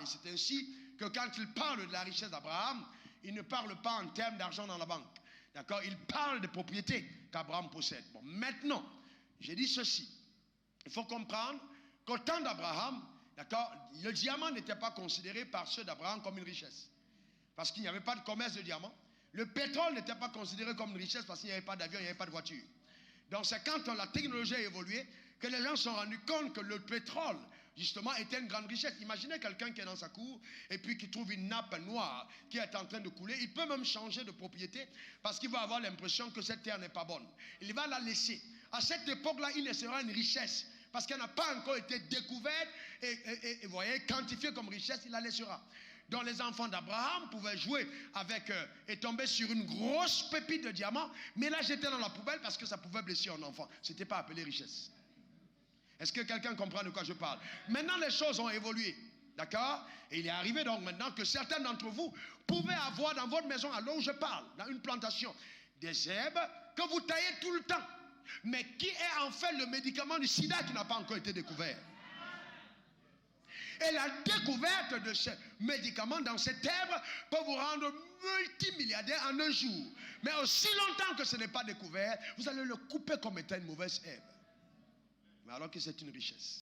parle, et c'est ainsi que quand il parle de la richesse d'Abraham, il ne parle pas en termes d'argent dans la banque. D'accord? Il parle des propriétés qu'Abraham possède. Bon, maintenant, j'ai dit ceci. Il faut comprendre qu'au temps d'Abraham, d'accord, le diamant n'était pas considéré par ceux d'Abraham comme une richesse. Parce qu'il n'y avait pas de commerce de diamants. Le pétrole n'était pas considéré comme une richesse parce qu'il n'y avait pas d'avion, il n'y avait pas de voiture. Donc c'est quand la technologie a évolué que les gens se sont rendus compte que le pétrole, justement, était une grande richesse. Imaginez quelqu'un qui est dans sa cour et puis qui trouve une nappe noire qui est en train de couler. Il peut même changer de propriété parce qu'il va avoir l'impression que cette terre n'est pas bonne. Il va la laisser. À cette époque-là, il ne sera une richesse parce qu'elle n'a pas encore été découverte et vous voyez, quantifiée comme richesse, il la laissera. Donc les enfants d'Abraham pouvaient jouer avec et tomber sur une grosse pépite de diamant, mais la jeter dans la poubelle parce que ça pouvait blesser un enfant. Ce n'était pas appelé richesse. Est-ce que quelqu'un comprend de quoi je parle? Maintenant les choses ont évolué, d'accord? Et il est arrivé donc maintenant que certains d'entre vous pouvaient avoir dans votre maison, à l'heure où je parle, dans une plantation, des herbes que vous taillez tout le temps, mais qui est en fait le médicament du sida qui n'a pas encore été découvert. Et la découverte de ce médicament dans cette herbe peut vous rendre multimilliardaire en un jour. Mais aussi longtemps que ce n'est pas découvert, vous allez le couper comme étant une mauvaise herbe. Mais alors que c'est une richesse.